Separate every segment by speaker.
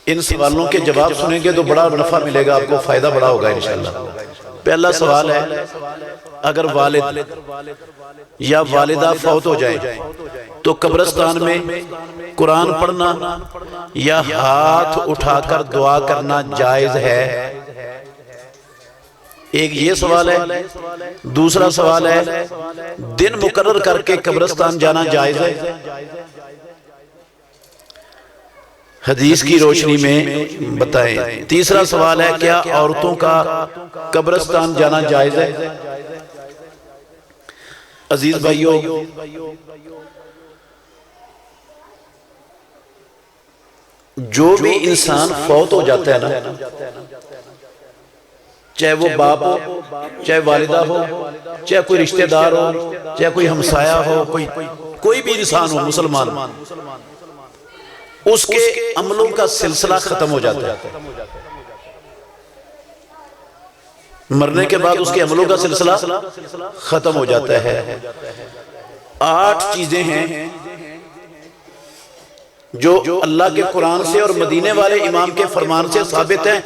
Speaker 1: ان سوالوں کے جواب سنیں گے تو بڑا نفع ملے گا، آپ کو فائدہ بڑا ہوگا انشاءاللہ۔ پہلا سوال ہے، اگر والد یا والدہ فوت ہو جائیں تو قبرستان میں قرآن پڑھنا یا ہاتھ اٹھا کر دعا کرنا جائز ہے؟ ایک یہ سوال ہے۔ دوسرا سوال ہے، دن مقرر کر کے قبرستان جانا جائز ہے؟ حدیث کی روشنی میں بتائیں۔ تیسرا سوال ہے، کیا عورتوں کا قبرستان جانا جائز ہے؟ عزیز بھائیو، جو بھی انسان فوت ہو جاتا ہے نا، چاہے وہ باپ ہو، چاہے والدہ ہو، چاہے کوئی رشتہ دار ہو، چاہے کوئی ہمسایہ ہو، کوئی بھی انسان ہو مسلمان، اس کے عملوں کا سلسلہ ختم ہو جاتا ہے۔ مرنے کے بعد اس کے عملوں کا سلسلہ ختم ہو جاتا ہے۔ 8 چیزیں ہیں جو اللہ کے قرآن سے اور مدینے والے امام کے فرمان سے ثابت ہیں۔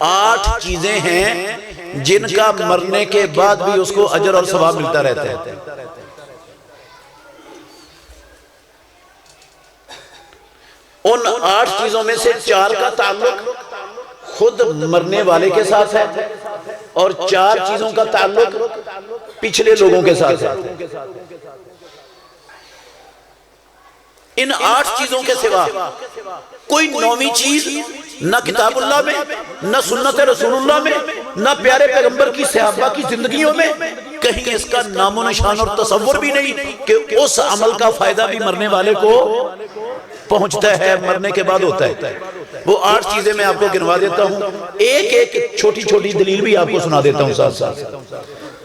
Speaker 1: 8 چیزیں ہیں جن کا مرنے کے بعد بھی اس کو اجر اور ثواب ملتا رہتا ہے۔ ان 8 چیزوں میں سے 4 کا تعلق خود مرنے والے کے ساتھ ہے اور 4 چیزوں کا تعلق پچھلے لوگوں کے ساتھ ہے۔ ان 8 چیزوں کے سوا کوئی 9ویں چیز نہ کتاب اللہ میں، نہ سنت رسول اللہ میں، نہ پیارے پیغمبر کی صحابہ کی زندگیوں میں کہیں اس کا نام و نشان اور تصور بھی نہیں کہ اس عمل کا فائدہ بھی مرنے والے کو پہنچتا ہے، مرنے کے بعد ہوتا ہے۔ وہ 8 چیزیں میں آپ کو گنوا دیتا ہوں، ایک چھوٹی چھوٹی دلیل بھی آپ کو سنا دیتا ہوں ساتھ ساتھ۔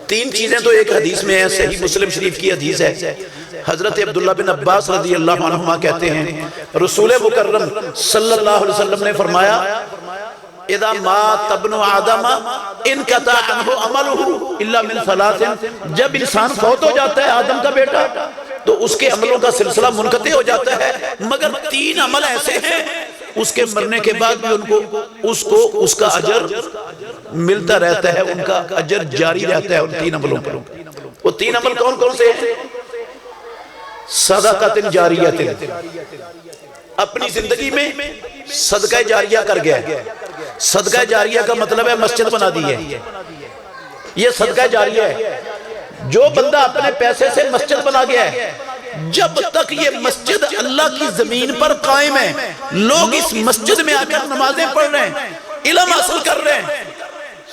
Speaker 1: 3 چیزیں تو ایک حدیث میں ہے، صحیح مسلم شریف کی حدیث ہے۔ حضرت عبداللہ بن عباس رضی اللہ عنہما کہتے ہیں، رسول مکرم صلی اللہ علیہ وسلم نے فرمایا، اذا مات ابن آدم انقطع عنہ عملہ الا من 3۔ جب انسان فوت ہو جاتا ہے آدم کا بیٹا تو اس کے عملوں کا سلسلہ منقطع ہو جاتا ہے، مگر 3 عمل ایسے ہیں اس کے مرنے کے بعد بھی اس کا اجر ملتا رہتا ہے، ان کا اجر جاری رہتا ہے ان 3 عملوں پر۔ وہ 3 عمل کون کون سے ہیں؟ صدقۃ جاریہ، اپنی زندگی میں صدقہ جاریہ کر گیا ہے۔ صدقہ جاریہ کا مطلب ہے مسجد بنا دی ہے، یہ صدقہ جاریہ ہے۔ جو بندہ اپنے پیسے سے مسجد بنا گیا ہے، جب تک یہ مسجد اللہ کی زمین پر قائم ہے، لوگ اس مسجد میں آ کر نمازیں پڑھ رہے ہیں، علم حاصل کر رہے ہیں،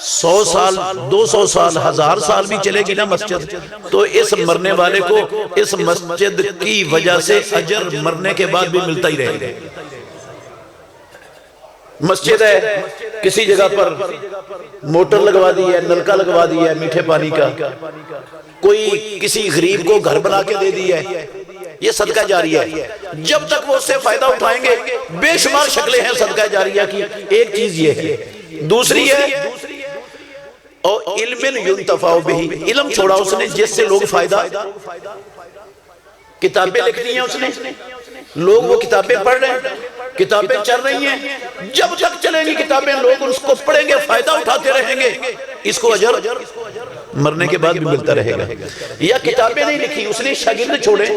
Speaker 1: 100 سال 200 سال 1000 سال بھی چلے گی نا مسجد، تو اس مرنے والے کو اس مسجد کی وجہ سے اجر مرنے کے بعد بھی ملتا ہی رہے گا۔ مسجد ہے، کسی جگہ پر موٹر لگوا دی ہے، نلکا لگوا دی ہے میٹھے پانی کا، کوئی کسی غریب کو گھر بنا کے دے دی ہے، یہ صدقہ جاریہ ہے۔ جب تک وہ اس سے فائدہ اٹھائیں گے، بے شمار شکلیں ہیں صدقہ جاریہ کی، ایک چیز یہ ہے۔ دوسری ہے اور علم ينتفع به، علم چھوڑا اس نے جس سے لوگ فائدہ، کتابیں لکھ دی ہیں اس نے، لوگ وہ کتابیں پڑھ رہے ہیں، کتابیں چل رہی ہیں، جب تک چلیں گی کتابیں لوگ اس کو پڑھیں گے، فائدہ اٹھاتے رہیں گے، اس کو اجر مرنے کے بعد بھی ملتا رہے گا۔ یا کتابیں نہیں لکھی، اس نے شاگرد چھوڑے،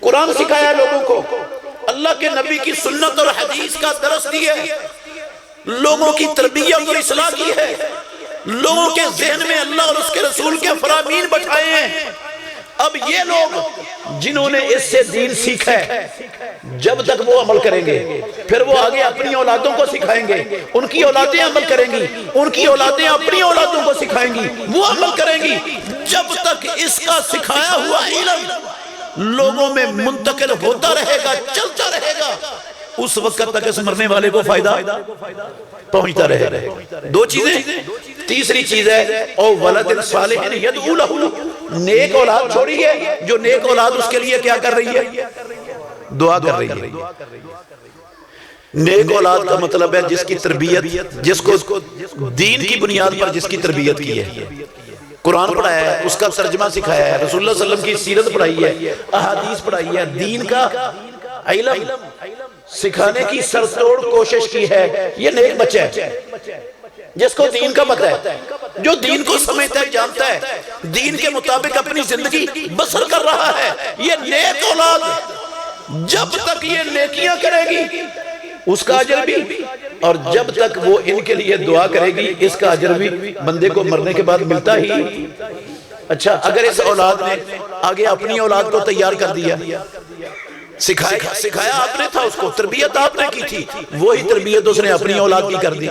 Speaker 1: قرآن سکھایا لوگوں کو، اللہ کے نبی کی سنت اور حدیث کا درس دیا، لوگوں کی تربیت اور اصلاح کی ہے، لوگوں کے ذہن میں اللہ اور اس کے رسول کے فرامین بٹھائے ہیں۔ اب یہ لوگ جنہوں نے اس سے دین سیکھا ہے، جب تک وہ عمل کریں گے، پھر وہ آگے اپنی اولادوں کو سکھائیں گے، ان کی اولادیں عمل کریں گی، ان کی اولادیں اپنی اولادوں کو سکھائیں گی، وہ عمل کریں گی، جب تک اس کا سکھایا ہوا علم لوگوں میں منتقل ہوتا رہے گا، چلتا رہے گا، اس وقت تک اس مرنے والے کو فائدہ پہنچتا رہے گا۔ 2 چیزیں۔ تیسری چیز ہے او ولد صالح یدعو لہ، نیک اولاد چھوڑی ہے، جو نیک اولاد اس کے لیے کیا کر رہی ہے؟ دعا کر رہی ہے۔ نیک اولاد کا مطلب ہے جس کی تربیت، جس کو دین کی بنیاد پر جس کی تربیت کی ہے، قرآن پڑھایا ہے، اس کا ترجمہ سکھایا ہے، رسول اللہ صلی اللہ علیہ وسلم کی سیرت پڑھائی ہے، احادیث پڑھائی ہے، دین کا علم سکھانے کی سرتوڑ کوشش کی ہے، یہ نیک بچہ ہے جس کو دین کا پتہ ہے، جو دین کو سمجھتا ہے، جانتا ہے، دین کے مطابق اپنی زندگی بسر کر رہا ہے، یہ نیک اولاد جب تک یہ نیکیاں کرے گی اس کا اجر بھی، اور جب تک وہ ان کے لیے دعا کرے گی اس کا اجر بھی بندے کو مرنے کے بعد ملتا ہی۔ اچھا، اگر اس اولاد نے آگے اپنی اولاد کو تیار کر دیا، سکھایا آپ نے تھا، اس کو تربیت آپ نے کی تھی، وہی تربیت اس نے اپنی اولاد کی کر دی،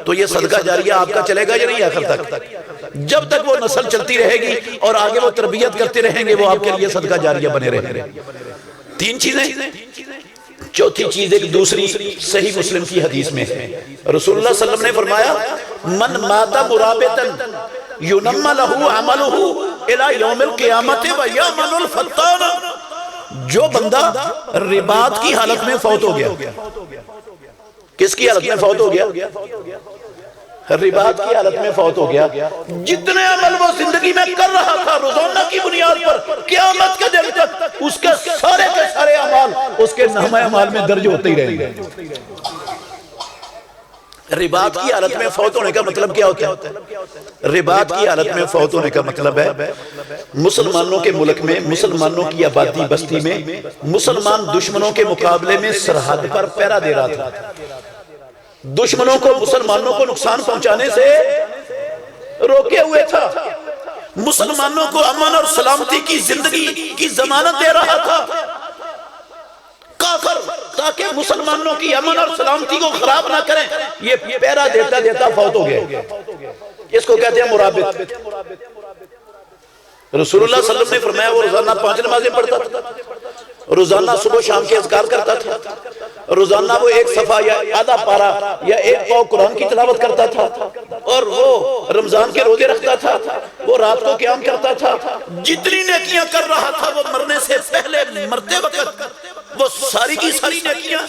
Speaker 1: تو یہ صدقہ جاریہ آپ کا چلے گا یا نہیں آخر تک؟ جب تک وہ نسل چلتی رہے گی اور آگے وہ تربیت کرتے رہیں گے، وہ آپ کے لیے صدقہ جاریہ بنے رہیں گے۔ تین چیزیں۔ چوتھی چیز ایک دوسری صحیح مسلم کی حدیث میں ہے، رسول اللہ صلی اللہ علیہ وسلم نے فرمایا من مات مرابطا ینم لہ عملہ الی یوم القیامت ویامن الفتان، جو بندہ رباط کی حالت میں فوت ہو گیا، کس کی حالت میں فوت ہو گیا؟ رباط کی حالت میں فوت ہو گیا، جتنے عمل وہ زندگی میں کر رہا تھا روزانہ کی بنیاد پر قیامت کے دن تک اس کے سارے اعمال اس کے نامہ اعمال میں درج ہوتے ہی رہیں گے۔ رباط کی حالت میں فوت ہونے کا مطلب کیا ہوتا ہے؟ رباط کی حالت میں فوت ہونے کا مطلب ہے مسلمانوں کے ملک میں، مسلمانوں کی آبادی بستی میں، مسلمان دشمنوں کے مقابلے میں سرحد پر پہرا دے رہا تھا، دشمنوں کو مسلمانوں کو نقصان پہنچانے سے روکے ہوئے تھا، مسلمانوں کو امن اور سلامتی کی زندگی کی ضمانت دے رہا تھا، کافر تاکہ مسلمانوں کی امن اور سلامتی کو خراب نہ کریں، یہ پہرا دیتا دیتا فوت ہو گیا، اس کو کہتے ہیں مرابط۔ رسول اللہ صلی اللہ علیہ وسلم نے فرمایا وہ روزانہ 5 نمازیں پڑھتا تھا، روزانہ صبح و شام کے اذکار کرتا تھا، روزانہ وہ 1 صفحہ یا آدھا پارہ یا 1 پاؤ قرآن کی تلاوت کرتا تھا، اور وہ رمضان کے روزے رکھتا تھا، وہ رات کو قیام کرتا تھا، جتنی نیکیاں کر رہا تھا وہ مرنے سے پہلے مرتے وقت وہ ساری کی ساری نیکیاں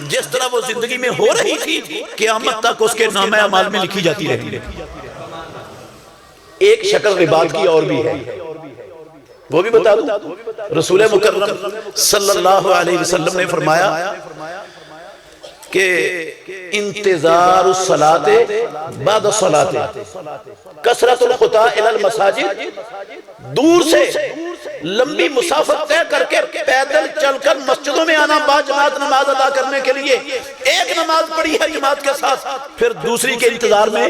Speaker 1: جس طرح وہ زندگی میں ہو رہی تھی قیامت تک اس کے نامہ اعمال میں لکھی جاتی رہی۔ ایک شکل رباط کی اور بھی ہے، وہ بھی بتا دوں، رسول مکرم صلی اللہ علیہ وسلم نے فرمایا کہ انتظار الصلاة بعد الصلاة کثرت الخطا الی المساجد، دور سے لمبی مسافت طے کر کے پیدل چل کر مسجدوں میں آنا باجماعت نماز ادا کرنے کے لیے، ایک نماز پڑھی ہے جماعت کے ساتھ پھر دوسری کے انتظار میں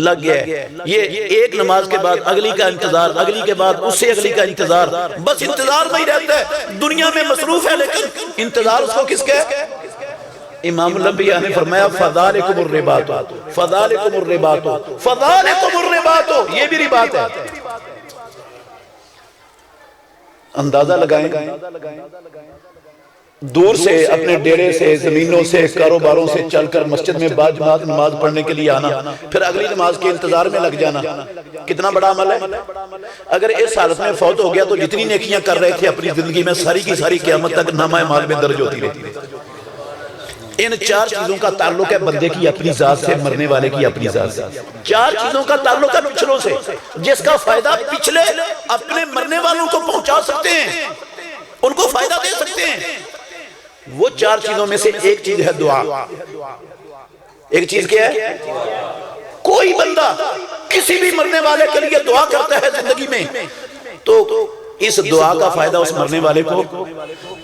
Speaker 1: لگ گیا، یہ ایک نماز کے بعد اگلی کا انتظار، اگلی کے بعد اس سے اگلی کا انتظار، بس انتظار میں ہی رہتا ہے، دنیا میں مصروف ہے لیکن انتظار اس کو کس کا ہے؟ امام الانبیاء نے فرمایا فَذَلِكُمُ الرِّبَاطُ فَذَلِكُمُ الرِّبَاطُ فَذَلِكُمُ الرِّبَاطُ، یہ بھی رباط ہے۔ اندازہ لگائیں، دور سے اپنے ڈیرے سے، زمینوں سے، کاروباروں سے چل کر مسجد میں باجماعت نماز پڑھنے کے لیے آنا، پھر اگلی نماز کے انتظار میں لگ جانا، کتنا بڑا عمل ہے۔ اگر اس حالت میں فوت ہو گیا تو جتنی نیکیاں کر رہے تھے اپنی زندگی میں ساری کی ساری قیامت تک نامہ اعمال میں درج ہوتی رہتی ہے۔ ان 4 چیزوں کا تعلق ہے بندے کی اپنی ذات سے، مرنے والے کی اپنی ذات سے۔ 4 چیزوں کا تعلق ہے پچھلوں سے، جس کا فائدہ پچھلے اپنے مرنے والوں کو پہنچا سکتے ہیں، ان کو فائدہ دے سکتے ہیں۔ وہ 4 چیزوں میں سے ایک چیز ہے دعا۔ ایک چیز کیا ہے؟ کوئی بندہ کسی بھی مرنے والے کے لیے دعا کرتا ہے زندگی میں تو اس دعا کا فائدہ اس مرنے والے کو،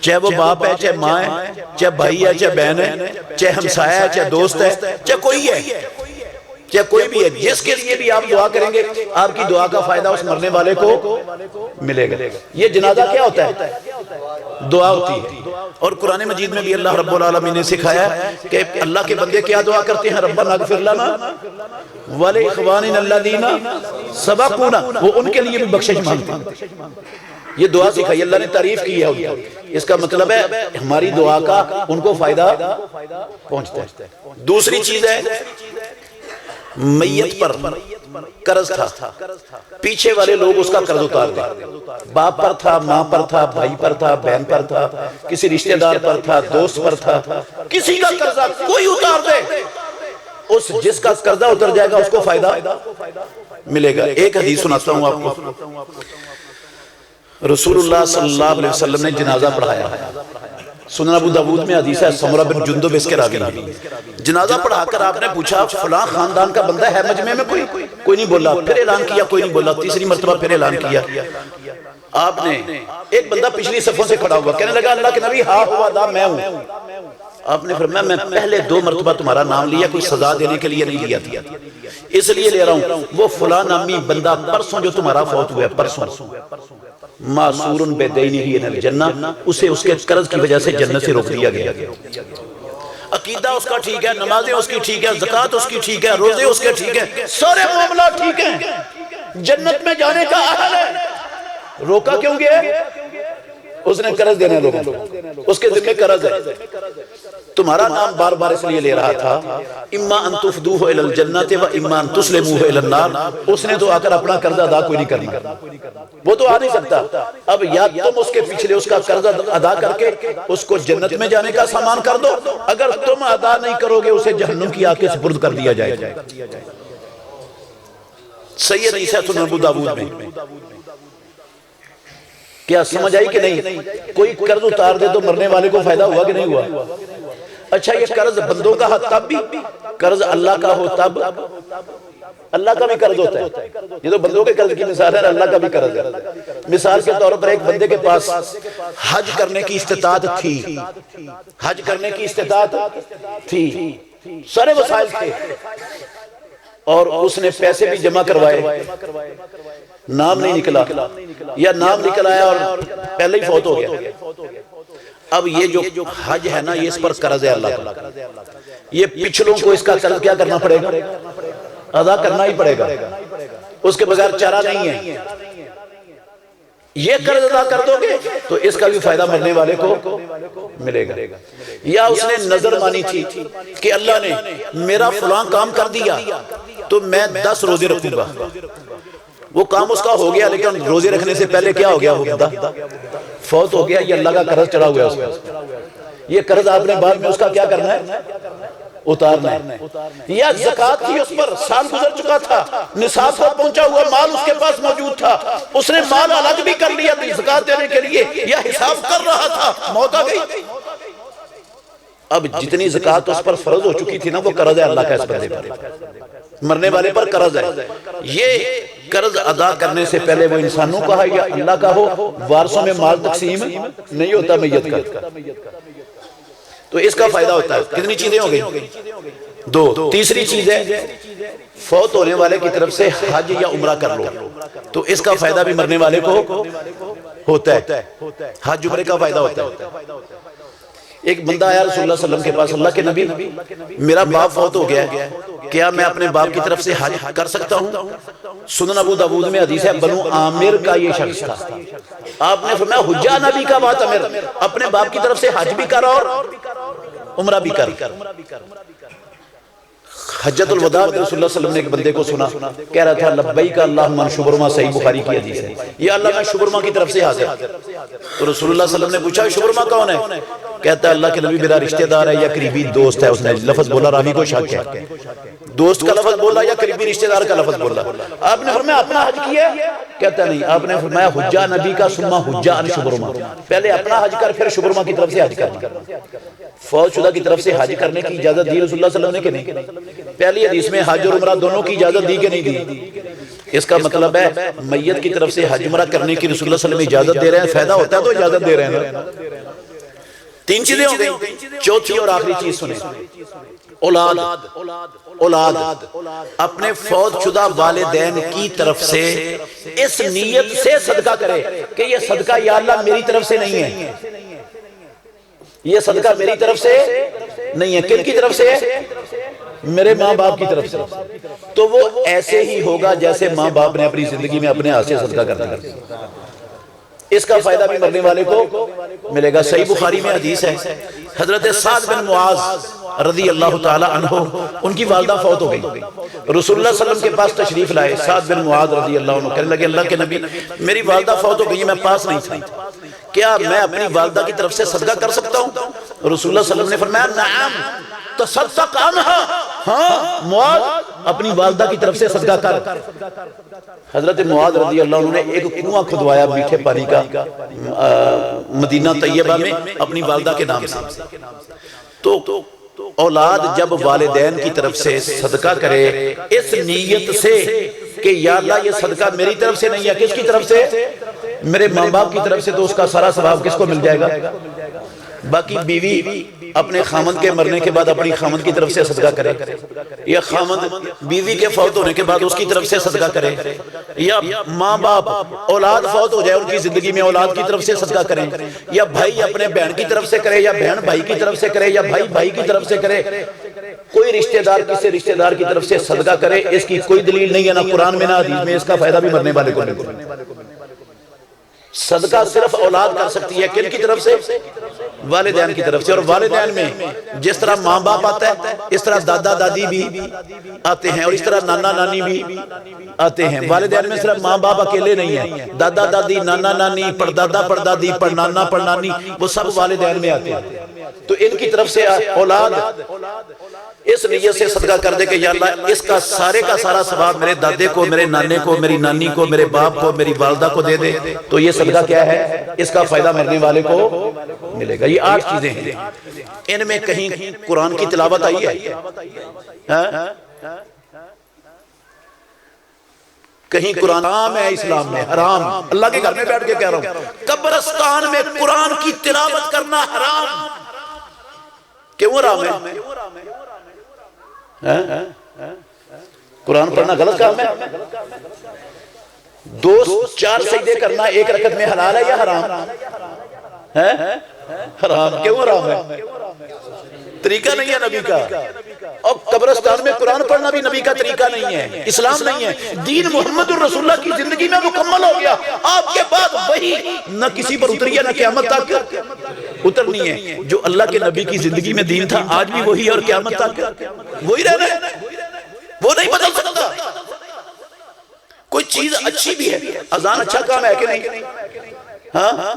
Speaker 1: چاہے وہ باپ ہے، چاہے ماں ہے، چاہے بھائی ہے، چاہے بہن ہے، چاہے ہمسایہ ہے، چاہے دوست ہے، چاہے کوئی ہے، چاہے کوئی بھی ہے، جس کے لیے بھی آپ دعا کریں گے آپ کی دعا کا فائدہ اس مرنے والے کو ملے گا۔ یہ جنازہ کیا ہوتا ہے؟ دعا ہوتی ہے، اور قرآن مجید میں بھی اللہ رب العالمین نے سکھایا ہے کہ اللہ کے بندے کیا دعا کرتے ہیں؟ ربنا اغفر لنا ولاخواننا الذین سبقونا، وہ ان کے لیے بھی بخشش مانگتے ہیں۔ یہ دعا سکھائی، اللہ نے تعریف کی ہے، اس کا مطلب ہے ہماری دعا کا ان کو فائدہ پہنچتا ہے۔ دوسری چیز ہے میت پر قرض تھا، پیچھے والے لوگ اس کا قرض اتار دیں، باپ پر تھا، ماں پر تھا، بھائی پر تھا، بہن پر تھا، کسی رشتہ دار پر تھا، دوست پر تھا، کسی کا قرضہ کوئی اتار دے، اس جس کا قرضہ اتر جائے گا اس کو فائدہ ملے گا۔ ایک حدیث سناتا ہوں آپ کو، رسول اللہ صلی اللہ علیہ وسلم نے جنازہ پڑھایا سنن ابو داود میں حدیث ہے، سمرہ بن جندب اس کے راوی ہیں۔ جنازہ پڑھا کر آپ نے پوچھا فلاں خاندان کا بندہ ہے مجمع میں؟ کوئی نہیں بولا۔ پھر اعلان کیا، کوئی نہیں بولا۔ تیسری مرتبہ پھر اعلان کیا۔ آپ نے ایک بندہ پچھلی صفوں سے کھڑا ہوا، کہنے لگا اللہ کے نبی ہاں ہوا دا میں ہوں۔ آپ نے فرمایا میں پہلے 2 مرتبہ تمہارا نام لیا، کوئی سزا دینے کے لیے نہیں لیا تھا، اس لیے لے رہا ہوں۔ وہ فلاں نامی بندہ پرسوں جو تمہارا فوت ہوا ہے، پرسوں معصور بدینہ ان الجنہ، اسے اس کے قرض کی وجہ سے جنت سے روک دیا گیا۔ عقیدہ اس کا ٹھیک ہے، نمازیں اس کی ٹھیک ہے، زکوٰۃ اس کی ٹھیک ہے، روزے اس کے ٹھیک ہیں، سارے معاملات ٹھیک ہیں، جنت میں جانے کا اہل ہے، روکا کیوں گیا؟ اس نے قرض دینے لوگوں کو، اس کے ذمہ قرض ہے۔ تمہارا نام بار بار اس لیے لے رہا تھا، اما ان تفدوہ الی الجنۃ و اما ان تسلموہ الی النار۔ اس نے تو آ کر اپنا قرض ادا کوئی نہیں کرنا، وہ تو آ نہیں سکتا۔ اب یا تم اس کے پچھلے اس کا قرض ادا کر کے اس کو جنت میں جانے کا سامان کر دو، اگر تم ادا نہیں کرو گے اسے جہنم کی آگ کے سپرد کر دیا جائے گا۔ صحیح حدیث ہے سنن ابو داود میں۔ کیا سمجھ آئی کہ نہیں؟ کوئی قرض اتار دے تو مرنے والے کو فائدہ ہوا کہ نہیں ہوا؟ اچھا یہ قرض بندوں کا تب بھی، قرض اللہ کا ہو تب؟ اللہ کا بھی قرض ہوتا ہے، یہ تو بندوں کے قرض کی مثال ہے، اللہ کا بھی قرض ہے۔ مثال کے طور پر ایک بندے کے پاس حج کرنے کی استطاعت تھی، حج کرنے کی استطاعت تھی، سارے وسائل تھے، اور اس نے پیسے بھی جمع کروائے، نام نہیں نکلا، یا نام نکل آیا اور پہلے ہی فوت ہو گیا۔ اب یہ جو حج ہے نا، یہ اس پر قرض ہے اللہ کا، یہ پچھلوں کو اس کا قرض کیا کرنا پڑے گا؟ ادا کرنا ہی پڑے گا، اس کے بغیر چارہ نہیں ہے۔ یہ قرض ادا کر دو گے تو اس کا بھی فائدہ مرنے والے کو ملے گا۔ یا اس نے نظر مانی تھی کہ اللہ نے میرا فلاں کام کر دیا تو میں 10 روزے رکھوں گا، وہ کام اس کا ہو گیا، لیکن روزے رکھنے سے پہلے کیا ہو گیا؟ وہ بندہ فوت ہو گیا، یہ اللہ کا قرض چڑھا ہوا ہے اس پر۔ یہ قرض آپ نے بعد میں اس کا کیا کرنا ہے؟ اتارنا ہے۔ یا زکوٰۃ تھی اس پر، سال گزر چکا تھا، نصاب کو پہنچا ہوا مال اس کے پاس موجود تھا، اس نے مال الگ بھی کر لیا زکوٰۃ دینے کے لیے، یا حساب کر رہا تھا، موت آ گئی۔ اب جتنی زکوٰۃ اس پر فرض ہو چکی تھی نا، وہ قرض ہے اللہ کا اس بندے پر، مرنے والے پر قرض ہے۔ یہ قرض ادا کرنے سے پہلے وہ انسانوں کا ہے یا اللہ کا ہو، وارثوں میں مال تقسیم نہیں ہوتا میت کا، تو اس کا فائدہ ہوتا ہے۔ کتنی چیزیں ہو گئی؟ 2۔ تیسری چیز ہے فوت ہونے والے کی طرف سے حج یا عمرہ کر لو، تو اس کا فائدہ بھی مرنے والے کو ہوتا ہے، حج عمرے کا فائدہ ہوتا ہے۔ ایک بندہ آیا رسول اللہ صلی اللہ علیہ وسلم کے پاس، اللہ کے نبی میرا باپ فوت ہو گیا ہے، کیا میں اپنے باپ کی طرف سے حج کر سکتا ہوں؟ سنن ابو داود میں حدیث ہے، بنو عامر کا یہ شخص تھا، آپ نے فرمایا حجہ نبی کا بات امر، اپنے باپ کی طرف سے حج بھی کر اور عمرہ بھی کر۔ حجۃ الوداع میں رسول اللہ صلی اللہ علیہ وسلم نے ایک بندے کو سنا، کہہ رہا تھا لبیک اللہم شبرما، صحیح بخاری کی حدیث ہے، یہ اللہ میں شبرما کی طرف سے حاضر۔ تو رسول اللہ صلی اللہ علیہ وسلم نے پوچھا شبرما کون ہے؟ کہتا ہے اللہ کے نبی میرا رشتہ دار ہے یا قریبی دوست ہے۔ اس نے لفظ بولا، راوی کو شک ہے، دوست کا لفظ بولا یا قریبی رشتہ دار کا لفظ بولا۔ آپ نے فرمایا اپنا حج کیا؟ کہتا نہیں، آپ نے فرمایا حجہ نبی کا ثم حجہ عن شبرما، پہلے اپنا حج کر پھر شبرما کی طرف سے حج کر۔ فوت شدہ کی طرف سے حج کرنے کی اجازت دی رسول اللہ صلی اللہ علیہ وسلم نے کہ نہیں؟ پہلی حدیث میں حج اور عمرہ دونوں کی اجازت دی کہ نہیں دی؟ اس کا مطلب ہے میت کی طرف سے حج عمرہ کرنے کی رسول اللہ صلی اللہ علیہ وسلم اجازت دے رہے ہیں، فائدہ ہوتا ہے تو اجازت دے رہے ہیں۔ 3 چیزیں ہو گئی۔ چوتھی اور آخری چیز سنیں، اولاد اپنے فوت شدہ والدین کی طرف سے اس نیت سے صدقہ کرے کہ یہ صدقہ یا اللہ میری طرف سے نہیں ہے، یہ صدقہ میری طرف سے نہیں ہے، کن کی طرف سے ہے؟ میرے ماں باپ کی طرف سے، تو وہ ایسے ہی ہوگا جیسے ماں باپ نے اپنی زندگی میں اپنے ہاتھ سے صدقہ کر دیا، اس کا فائدہ بھی مرنے والے کو ملے گا۔ صحیح بخاری میں حدیث ہے، حضرت سعد بن معاذ رضی اللہ تعالی عنہ، ان کی والدہ فوت ہو گئی، رسول اللہ صلی اللہ علیہ وسلم کے پاس تشریف لائے، سعد بن معاذ رضی اللہ عنہ کہنے لگے اللہ کے نبی میری والدہ فوت ہو گئی، میں پاس نہیں تھا، کیا میں اپنی والدہ کی طرف سے صدقہ کر سکتا ہوں؟ رسول اللہ صلی اللہ علیہ وسلم نے فرمایا نعم تصدق عنہا، ہاں معاذ اپنی والدہ کی طرف سے صدقہ کر۔ حضرت معاذ رضی اللہ عنہ نے ایک کنواں کھدوایا میٹھے پانی کا مدینہ طیبہ میں اپنی والدہ کے نام سے۔ تو اولاد جب والدین کی طرف سے صدقہ کرے اس نیت سے کہ یا اللہ یہ صدقہ میری طرف سے نہیں ہے، کس کی طرف سے؟ میرے ماں باپ کی طرف سے، تو اس کا سارا ثواب کس کو مل جائے گا؟ باقی بیوی اپنے خامند کے مرنے کے بعد اپنی خامند کی طرف سے صدقہ کرے، یا خامند بیوی کے فوت ہونے کے بعد اس کی طرف سے صدقہ کرے، یا ماں باپ اولاد فوت ہو جائے ان کی زندگی میں اولاد کی طرف سے صدقہ کریں، یا بھائی اپنے بہن کی طرف سے کرے، یا بہن بھائی کی طرف سے کرے، یا بھائی بھائی کی طرف سے کرے، کوئی رشتہ دار کسی رشتہ دار کی طرف سے صدقہ کرے، اس کی کوئی دلیل نہیں ہے، نہ قرآن میں نہ حدیث میں، اس کا فائدہ بھی مرنے والے کو نہیں۔ صدقہ صرف اولاد کر سکتی ہے، کن کی طرف سے؟ والدین کی طرف سے۔ اور والدین میں جس طرح ماں باپ آتا ہے اس طرح دادا دادی بھی آتے ہیں، اور اس طرح نانا نانی بھی آتے ہیں۔ والدین میں صرف ماں باپ اکیلے نہیں ہیں، دادا دادی، نانا نانی، پردادا پردادی، پڑنانا پڑنانی، وہ سب والدین میں آتے ہیں۔ تو ان کی طرف سے اولاد اس نیت سے صدقہ کر دے کہ یا اللہ اس کا سارا ثواب میرے دادے کو، میرے نانے کو، میری نانی کو، میرے باپ کو، میری والدہ کو دے دے، تو یہ صدقہ کیا ہے؟ اس کا فائدہ مرنے والے کو ملے گا۔ یہ 8 چیزیں ہیں، ان میں کہیں قرآن کی تلاوت آئی ہے؟ کہیں قرآن حرام ہے اسلام میں؟ حرام۔ اللہ کے گھر میں بیٹھ کے کہہ رہا ہوں، قبرستان میں قرآن کی تلاوت کرنا حرام۔ کیوں حرام ہے؟ قرآن پڑھنا غلط کام ہے؟ 4 سجدے کرنا ایک رکعت میں حلال ہے یا حرام؟ حرام۔ کیوں حرام ہے؟ طریقہ نہیں ہے نبی کا۔ اور قبرستان میں قرآن پڑھنا بھی نبی کا طریقہ نہیں ہے، اسلام نہیں ہے۔ دین محمد الرسول اللہ کی زندگی میں مکمل ہو گیا، آپ کے بعد وہی نہ کسی پر اتری ہے، نہ قیامت تک اترنی ہے۔ جو اللہ کے نبی کی زندگی میں دین تھا آج بھی وہی ہے، اور قیامت تک وہی رہنا ہے، وہ نہیں بدل سکتا۔ کوئی چیز اچھی بھی ہے، اذان اچھا کام ہے کہ نہیں؟ ہاں،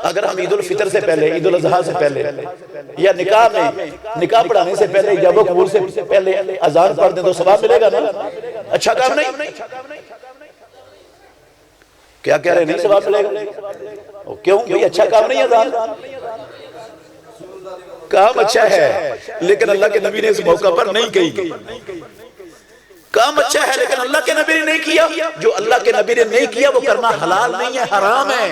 Speaker 1: اگر ہم عید الفطر سے پہلے، عید الاضحیٰ سے پہلے، یا نکاح میں نکاح پڑھانے سے پہلے، جب وہ قبول سے پہلے اذان پڑھ دیں تو ثواب ملے گا نا؟ اچھا کام نہیں؟ کیا کہہ رہے ہیں؟ نہیں ثواب ملے گا؟ کیوں بھئی اچھا کام نہیں اذان؟ کام اچھا ہے لیکن اللہ کے نبی نے اس موقع پر نہیں کہی۔ کام اچھا ہے لیکن اللہ کے نبی نے نہیں کیا۔ جو اللہ کے نبی نے نہیں کیا وہ کرنا حلال نہیں ہے، حرام ہے۔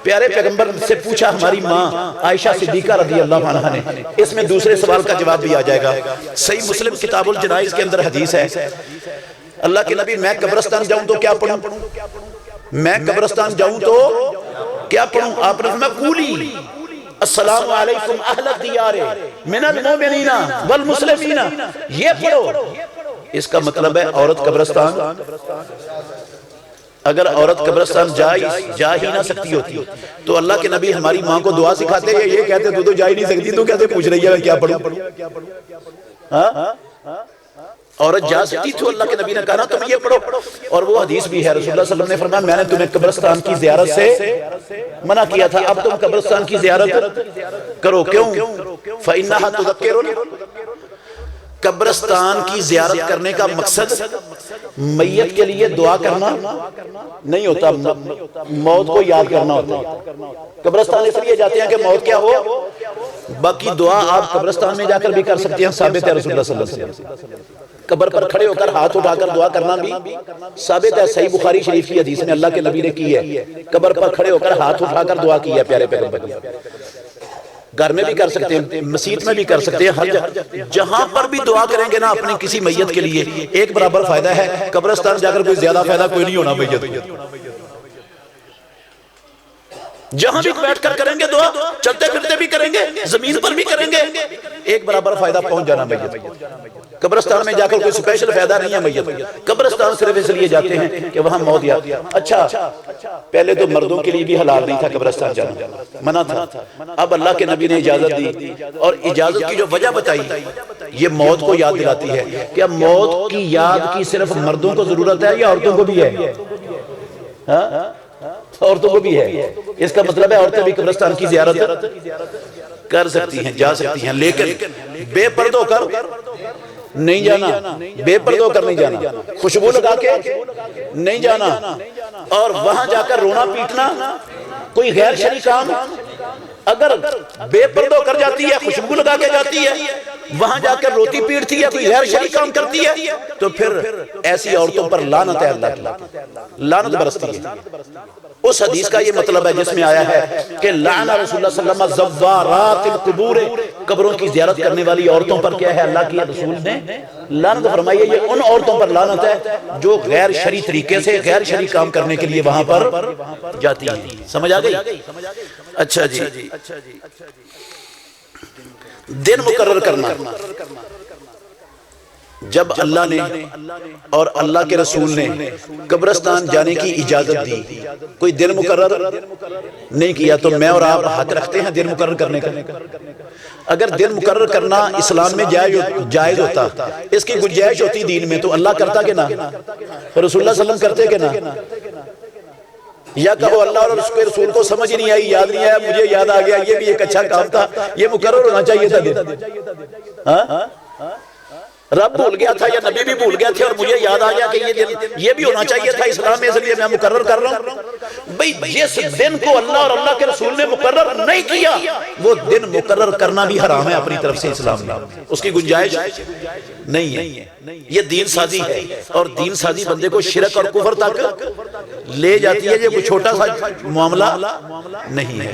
Speaker 1: پیارے پیغمبر سے پوچھا ہماری ماں عائشہ صدیقہ رضی اللہ عنہا نے، اس میں دوسرے سوال کا جواب بھی آ جائے گا۔ صحیح مسلم کتاب الجنائز کے اندر حدیث ہے، اللہ کے نبی میں قبرستان جاؤں تو کیا پڑھوں؟ میں قبرستان جاؤں تو کیا پڑھوں؟ آپ نے فرمایا قولی السلام علیکم اہل الدیار من المؤمنین والمسلمین، یہ پڑھو۔ اس کا مطلب ہے عورت قبرستان، اگر عورت قبرستان جا ہی نہ سکتی ہوتی تو اللہ کے نبی ہماری ماں کو دعا سکھاتے ہیں، یہ کہتے تو جا ہی نہیں سکتی تو کہتے پوچھ رہی ہے میں کیا پڑھوں؟ عورت جا سکتی تو اللہ کے نبی نے کہا تم یہ پڑھو۔ اور وہ حدیث بھی ہے، رسول اللہ صلی اللہ علیہ وسلم نے فرمایا میں نے تمہیں قبرستان کی زیارت سے منع کیا تھا، اب تم قبرستان کی زیارت کرو۔ کیوں؟ فَإِنَّهَا تُذَكِّرُ۔ قبرستان کی زیارت کرنے کا مقصد میت کے لیے دعا کرنا نہیں ہوتا، موت کو یاد کرنا ہوتا۔ قبرستان اس لیے جاتے ہیں کہ موت کیا ہو، باقی دعا آپ قبرستان میں جا کر بھی کر سکتے ہیں، ثابت ہے رسول اللہ صلی اللہ علیہ وسلم۔ قبر پر کھڑے ہو کر ہاتھ اٹھا کر دعا کرنا بھی ثابت ہے، صحیح بخاری شریف کی حدیث میں اللہ کے نبی نے کی ہے، قبر پر کھڑے ہو کر ہاتھ اٹھا کر دعا کی ہے پیارے پیغمبر نے۔ گھر میں بھی کر سکتے ہیں، مسجد میں بھی کر سکتے ہیں، ہر جہاں پر بھی دعا کریں گے نا اپنی کسی میت کے لیے ایک برابر فائدہ ہے۔ قبرستان جا کر کوئی زیادہ فائدہ کوئی نہیں ہونا میت، جہاں بھی بیٹھ کر کریں گے دعا، چلتے پھرتے بھی کریں گے، زمین پر بھی کریں گے، ایک برابر فائدہ پہنچ جانا میت۔ قبرستان میں جا کر کوئی سپیشل فائدہ نہیں ہے میت، قبرستان صرف اس لیے جاتے ہیں کہ وہاں موت یاد۔ اچھا پہلے تو مردوں کے لیے بھی حلال نہیں تھا قبرستان جانا، منع تھا، اب اللہ کے نبی نے اجازت دی، اور اجازت کی جو وجہ بتائی یہ موت کو یاد دلاتی ہے۔ کیا موت کی یاد کی صرف مردوں کو ضرورت ہے یا عورتوں کو بھی ہے؟ عورتوں کو بھی ہے۔ اس کا مطلب ہے عورتیں بھی قبرستان کی زیارت کر سکتی ہیں، جا سکتی ہیں، لیکن بے پردہ ہو کر نہیں جانا، بے پردہ ہو کر نہیں جانا، خوشبو لگا کے نہیں جانا، اور وہاں جا کر رونا پیٹنا کوئی غیر شرعی کام اگر بے پردہ کر جاتی ہے، خوشبو لگا کے جاتی ہے، وہاں جا کر روتی پیٹتی ہے، کوئی غیر شرعی کام کرتی ہے، تو پھر ایسی عورتوں پر لعنت ہے، اللہ کی لعنت برستی ہے۔ اس حدیث کا یہ مطلب ہے جس میں آیا ہے کہ لعن رسول اللہ صلی اللہ علیہ وسلم زوارات القبور، قبروں کی زیارت کرنے والی عورتوں پر کیا ہے، اللہ کی رسول نے لعنت فرمائی ہے۔ یہ ان عورتوں پر لعنت ہے جو غیر شرعی طریقے سے غیر شرعی کام کرنے کے لیے وہاں پر جاتی ہیں۔ سمجھ آ گئی؟ اچھا جی، دن مقرر کرنا، جب اللہ نے اور اللہ کے رسول نے قبرستان جانے کی اجازت دی، کوئی دن مقرر نہیں کیا، تو میں اور آپ حق رکھتے ہیں دن مقرر کرنے کا؟ اگر دن مقرر کرنا اسلام میں جائز ہوتا، اس کی گنجائش ہوتی دین میں، تو اللہ کرتا کہ نہ، رسول اللہ صلی اللہ علیہ وسلم کرتے کہ نہ؟ یا کہو اللہ اور اس کے رسول کو سمجھ نہیں آئی، یاد نہیں آیا، مجھے یاد آ گیا یہ بھی ایک اچھا کام تھا، یہ مقرر ہونا چاہیے تھا دن، رب بھول گیا تھا یا نبی بھی بھول گئے تھے اور مجھے یاد آ گیا کہ یہ دن یہ بھی ہونا چاہیے تھا اسلام میں، اس لیے میں مقرر کر رہا ہوں۔ بھئی جس دن کو اللہ اور اللہ کے رسول نے مقرر نہیں کیا، وہ دن مقرر کرنا بھی حرام ہے اپنی طرف سے، اسلام میں اس کی گنجائش نہیں ہے۔ یہ دین سازی ہے، اور دین سازی بندے کو شرک اور کفر تک لے جاتی ہے، یہ کوئی چھوٹا سا معاملہ نہیں ہے۔